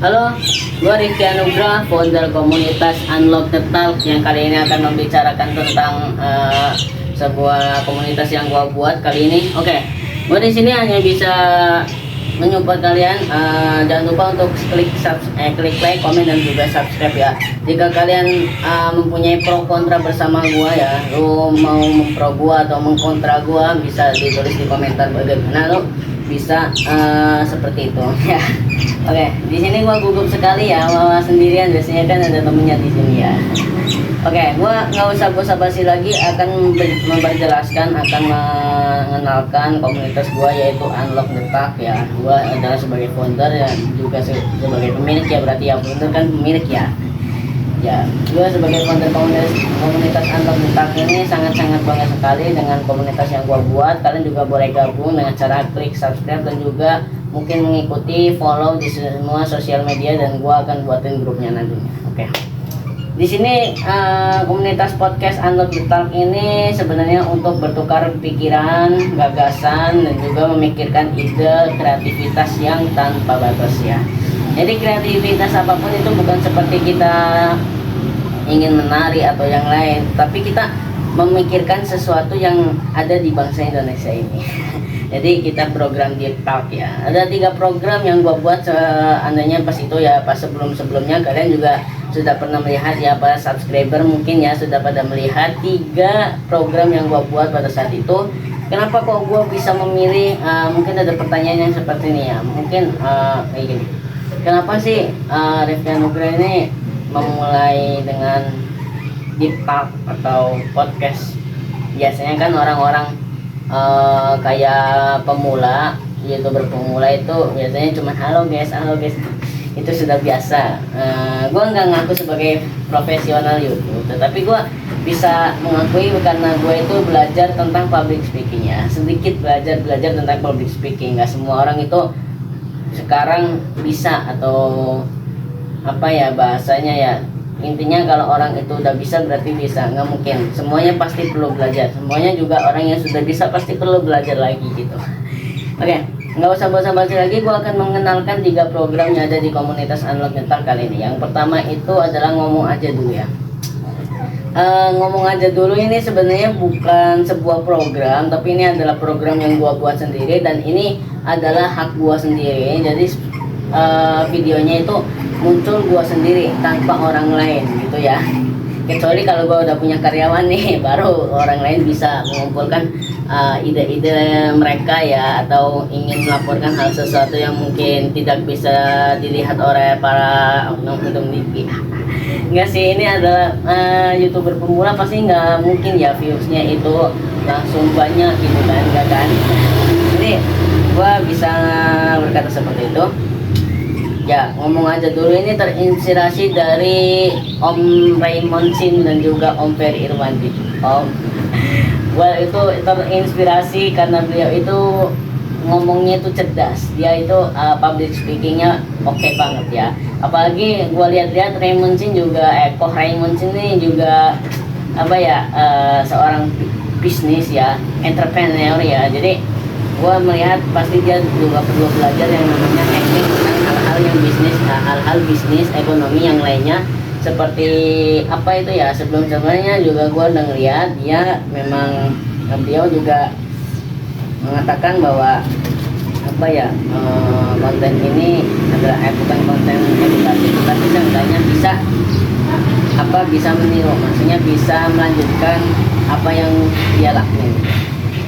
Halo, gue Rifki Anugrah, founder komunitas Unlock the Talk yang kali ini akan membicarakan tentang sebuah komunitas yang gue buat kali ini. Oke, gue di sini hanya bisa menyupport kalian. Jangan lupa untuk klik like, komen dan juga subscribe ya. Jika kalian mempunyai pro kontra bersama gue ya, lu mau mempro gue atau mengkontra gue, bisa ditulis di komentar bagaimana lu bisa seperti itu ya. Oke, di sini gua gugup sekali ya, mama sendirian, biasanya kan ada temennya di sini ya. Oke, gua nggak usah basa-basi lagi, akan memperjelaskan, akan mengenalkan komunitas gua yaitu Unlock the Talk ya. Gua adalah sebagai founder ya, juga sebagai pemilik ya, berarti ya founder kan pemilik ya. Ya, gue sebagai founder komunitas Unlock the Talk ini sangat-sangat bangga sekali dengan komunitas yang gue buat. Kalian juga boleh gabung dengan cara klik subscribe dan juga mungkin mengikuti follow di semua sosial media, dan gue akan buatin grupnya nantinya. Oke. Di sini komunitas podcast Unlock the Talk ini sebenarnya untuk bertukar pikiran, gagasan, dan juga memikirkan ide kreativitas yang tanpa batas ya. Jadi kreativitas apapun itu bukan seperti kita ingin menari atau yang lain, tapi kita memikirkan sesuatu yang ada di bangsa Indonesia ini. Jadi kita program Deep Talk ya. Ada 3 program yang gua buat seandainya pas itu ya, pas sebelumnya kalian juga sudah pernah melihat ya, para subscriber mungkin ya sudah pada melihat 3 program yang gua buat pada saat itu. Kenapa kok gua bisa memilih? Mungkin ada pertanyaan yang seperti ini ya. Mungkin kayak gini. Kenapa sih Rifki Anugrah ini memulai dengan Deep Talk atau podcast? Biasanya kan orang-orang kayak pemula, YouTuber pemula itu biasanya cuma halo guys, itu sudah biasa. Gue nggak ngaku sebagai profesional YouTube, tetapi gue bisa mengakui karena gue itu belajar tentang public speaking ya, sedikit belajar tentang public speaking. Nggak semua orang itu sekarang bisa, atau apa ya bahasanya ya, intinya kalau orang itu udah bisa berarti bisa. Nggak mungkin, semuanya pasti perlu belajar, semuanya juga orang yang sudah bisa pasti perlu belajar lagi gitu. Oke, nggak usah basa-basi lagi, gua akan mengenalkan 3 program yang ada di komunitas Unlock the Talk kali ini. Yang pertama itu adalah ngomong aja dulu ya. Ngomong aja dulu ini sebenarnya bukan sebuah program, tapi ini adalah program yang gua buat sendiri, dan ini adalah hak gua sendiri. Jadi videonya itu muncul gua sendiri tanpa orang lain gitu ya. Kecuali kalau gua udah punya karyawan nih, baru orang lain bisa mengumpulkan ide-ide mereka ya, atau ingin melaporkan hal sesuatu yang mungkin tidak bisa dilihat oleh para oknum-oknum TV. Enggak sih, ini adalah YouTuber pemula, pasti nggak mungkin ya viewsnya itu langsung banyak gitu kan, enggak kan. Jadi gua bisa berkata seperti itu ya. Ngomong aja dulu ini terinspirasi dari Om Raymond Sin dan juga Om Ferry Irwandi. Gua itu terinspirasi karena beliau itu ngomongnya itu cerdas, dia itu public speakingnya oke banget ya. Apalagi gua lihat-lihat Raymond Sin juga, Raymond Sin ini juga apa ya, seorang bisnis ya, entrepreneur ya. Jadi gua melihat pasti dia juga perlu belajar yang namanya teknik tentang hal-hal yang bisnis, hal-hal bisnis ekonomi yang lainnya seperti apa itu ya. Sebelumnya juga gua udah ngeliat dia, memang beliau juga mengatakan bahwa apa ya, konten ini adalah bukan konten edukasi, tetapi seenggaknya bisa meniru, maksudnya bisa melanjutkan apa yang dia lakuin.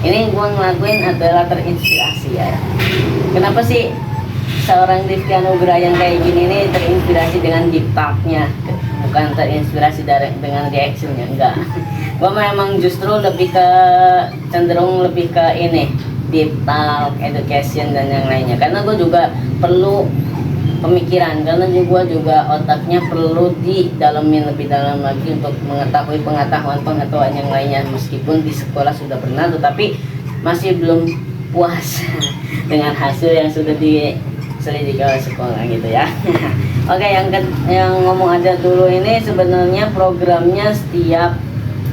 Ini gua ngelakuin adalah terinspirasi ya. Kenapa sih seorang Rifki Anugrah yang kayak gini nih terinspirasi dengan Deep Talk-nya, bukan terinspirasi dengan reaction-nya, enggak. Gua memang justru cenderung lebih ke ini, Deep Talk, education dan yang lainnya, karena gue juga perlu pemikiran, karena gue juga otaknya perlu didalamin lebih dalam lagi untuk mengetahui pengetahuan yang lainnya. Meskipun di sekolah sudah pernah, tetapi masih belum puas dengan hasil yang sudah diselidiki oleh sekolah gitu ya. Oke, yang ngomong aja dulu ini sebenarnya programnya setiap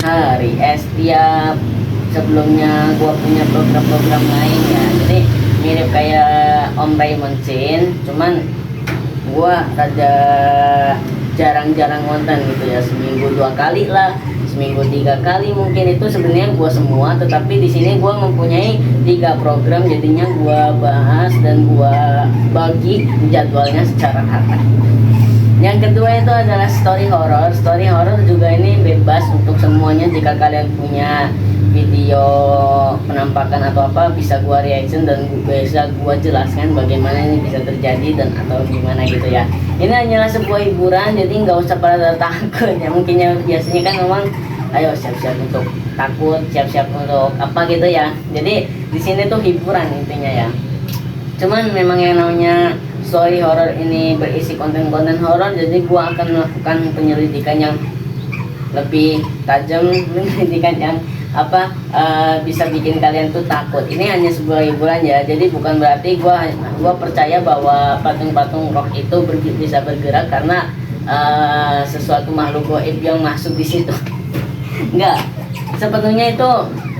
hari, setiap sebelumnya gua punya program-program lain ya. Jadi mirip kayak Om Raymond Sin, cuman gua rada jarang-jarang konten gitu ya, seminggu 2 kali lah, seminggu 3 kali mungkin. Itu sebenarnya gua semua, tetapi di sini gua mempunyai 3 program, jadinya gua bahas dan gua bagi jadwalnya secara rata. Yang kedua itu adalah story horror. Story horror juga ini bebas untuk semuanya. Jika kalian punya video penampakan atau apa, bisa gua reaction dan bisa gua jelaskan bagaimana ini bisa terjadi dan atau gimana gitu ya. Ini hanyalah sebuah hiburan, jadi nggak usah pada takut ya. Mungkinnya biasanya kan memang ayo siap-siap untuk takut, siap-siap untuk apa gitu ya. Jadi di sini tuh hiburan intinya ya. Cuman memang yang namanya story horror ini berisi konten-konten horror, jadi gua akan melakukan penyelidikan yang lebih tajam, penyelidikan yang bisa bikin kalian tuh takut. Ini hanya sebuah hiburan ya, jadi bukan berarti gua percaya bahwa patung-patung rock itu bisa bergerak karena sesuatu makhluk gaib yang masuk di situ. Enggak, sebetulnya itu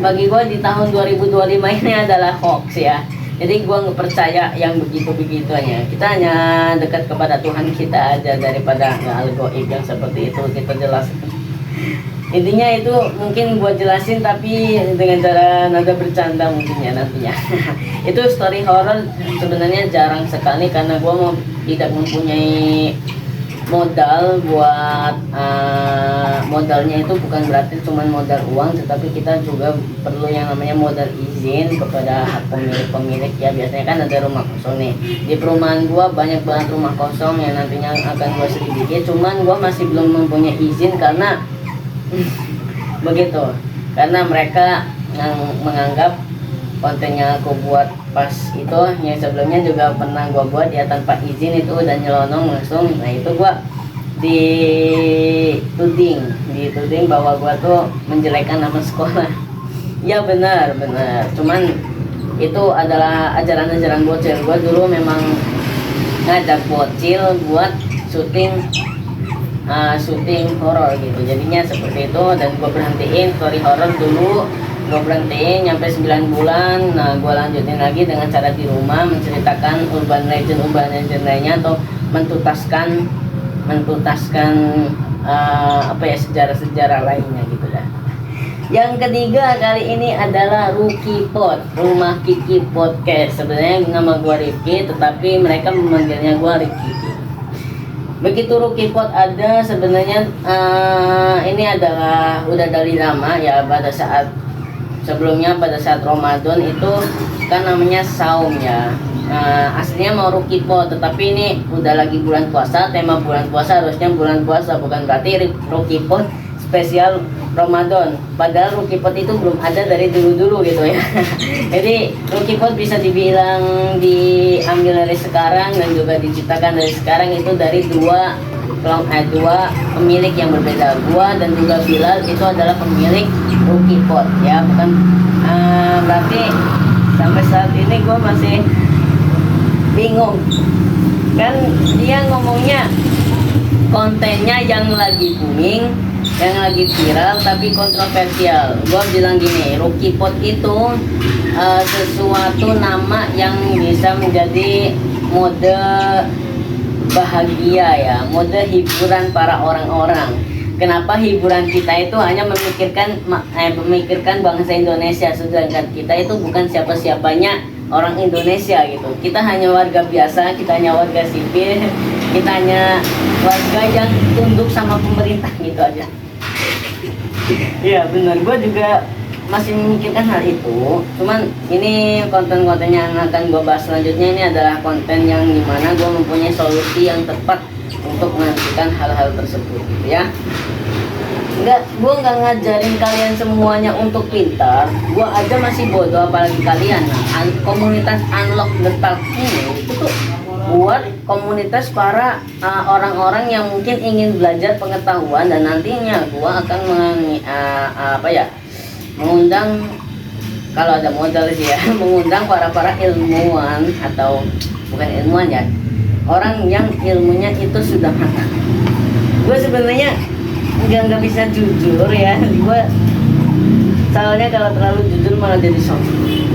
bagi gua di tahun 2025 ini adalah hoax ya. Jadi gua nggak percaya yang begitu-begituannya. Kita hanya dekat kepada Tuhan kita aja daripada hal gaib yang seperti itu kita jelaskan. Intinya itu mungkin gua jelasin tapi dengan cara nada bercanda mungkin ya nantinya. Itu story horror sebenarnya jarang sekali karena gua tidak mempunyai modal buat modalnya itu bukan berarti cuma modal uang, tetapi kita juga perlu yang namanya modal izin kepada pemilik ya. Biasanya kan ada rumah kosong nih di perumahan gua, banyak banget rumah kosong yang nantinya akan gua selidiki, cuman gua masih belum mempunyai izin karena begitu, karena mereka yang menganggap kontennya aku buat pas itu yang sebelumnya juga pernah gua buat ya tanpa izin itu udah nyelonong langsung. Nah itu gua dituding bahwa gua tuh menjelekkan nama sekolah. Ya benar, cuman itu adalah ajaran-ajaran bocil. Gua dulu memang ngajak bocil buat syuting horor gitu, jadinya seperti itu. Dan gua berhentiin story horor dulu, gue berhentiin nyampe 9 bulan. Nah gue lanjutin lagi dengan cara di rumah menceritakan urban legend lainnya atau mentutaskan sejarah-sejarah lainnya gitu lah. Yang ketiga kali ini adalah Rookie Pod, Rumah Kiki Podcast. Sebenarnya nama gue Rifki, tetapi mereka memanggilnya gue Rifki. Begitu Rookie Pod ada sebenarnya ini adalah udah dari lama ya. Sebelumnya pada saat Ramadan itu kan namanya saum ya. Aslinya mau Rookie Pod, tetapi ini udah lagi bulan puasa, tema bulan puasa harusnya bulan puasa, bukan berarti Rookie Pod spesial Ramadan. Padahal Rookie Pod itu belum ada dari dulu gitu ya. Jadi Rookie Pod bisa dibilang diambil dari sekarang dan juga diciptakan dari sekarang, itu dari dua pemilik yang berbeda. Gua dan juga Bilal itu adalah pemilik Rookie Pod ya, bukan berarti sampai saat ini gua masih bingung kan. Dia ngomongnya kontennya yang lagi booming, yang lagi viral tapi kontroversial. Gua bilang gini, Rookie Pod itu sesuatu nama yang bisa menjadi mode bahagia ya, mode hiburan para orang-orang. Kenapa hiburan kita itu hanya memikirkan bangsa Indonesia, sedangkan kita itu bukan siapa-siapanya orang Indonesia gitu. Kita hanya warga biasa, kita hanya warga sipil, kita hanya warga yang tunduk sama pemerintah gitu aja. Iya benar, gue juga masih memikirkan hal itu. Cuman ini konten-konten yang akan gue bahas selanjutnya ini adalah konten yang dimana gue mempunyai solusi yang tepat untuk menghentikan hal-hal tersebut gitu ya. Gue nggak ngajarin kalian semuanya untuk pintar. Gue aja masih bodoh, apalagi kalian. Nah, komunitas Unlock the Talk ini itu tuh buat komunitas para orang-orang yang mungkin ingin belajar pengetahuan, dan nantinya gue akan mengundang, kalau ada modal sih ya, mengundang para ilmuwan, atau bukan ilmuwan ya, orang yang ilmunya itu sudah matang. Gue sebenarnya nggak bisa jujur ya, gue soalnya kalau terlalu jujur malah jadi sombong.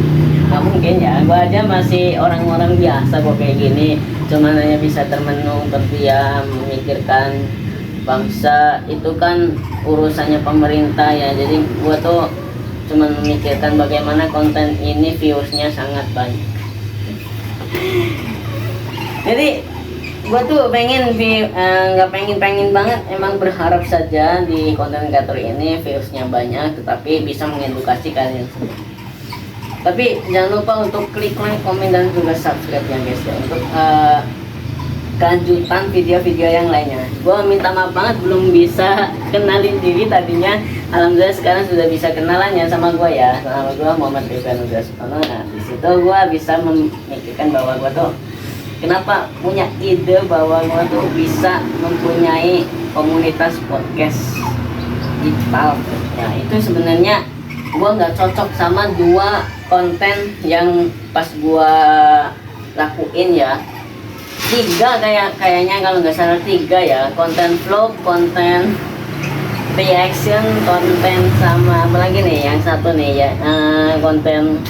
nggak mungkin ya. Gua aja masih orang-orang biasa kok kayak gini, cuman hanya bisa termenung, terdiam, memikirkan bangsa. Itu kan urusannya pemerintah ya, jadi gua tuh cuman memikirkan bagaimana konten ini viewsnya sangat banyak. Jadi gua tuh pengen nggak pengen banget, emang berharap saja di konten kreator ini viewsnya banyak tetapi bisa mengedukasi kalian semua. Tapi jangan lupa untuk klik like, komen, dan juga subscribe ya guys ya, untuk kelanjutan video-video yang lainnya. Gua minta maaf banget belum bisa kenalin diri tadinya. Alhamdulillah sekarang sudah bisa kenalan ya sama gua ya. Nama gua Muhammad Rifan Nugra Sutono. Nah di situ gua bisa memikirkan bahwa gua tuh kenapa punya ide bahwa gua tuh bisa mempunyai komunitas podcast digital. Ya itu sebenarnya gua nggak cocok sama dua konten yang pas gua lakuin ya. Tiga kayaknya kalau nggak salah tiga ya, konten vlog, konten reaction, konten sama apa lagi nih yang satu nih ya, konten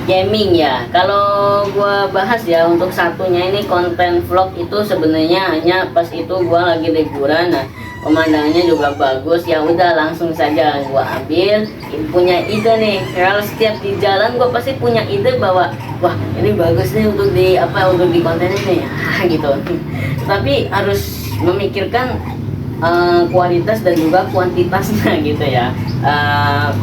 gaming ya. Kalau gua bahas ya untuk satunya ini konten vlog, itu sebenarnya hanya pas itu gua lagi liburan. Nah pemandangannya juga bagus, ya udah langsung saja gua ambil. Punya ide nih, kalau setiap di jalan gua pasti punya ide bahwa wah ini bagus nih untuk di konten ini gitu. Tapi harus memikirkan kualitas dan juga kuantitasnya gitu ya.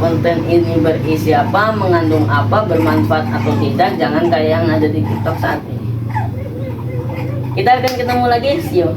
Konten ini berisi apa, mengandung apa, bermanfaat atau tidak, jangan kayak yang ada di TikTok saat ini. Kita akan ketemu lagi, see you.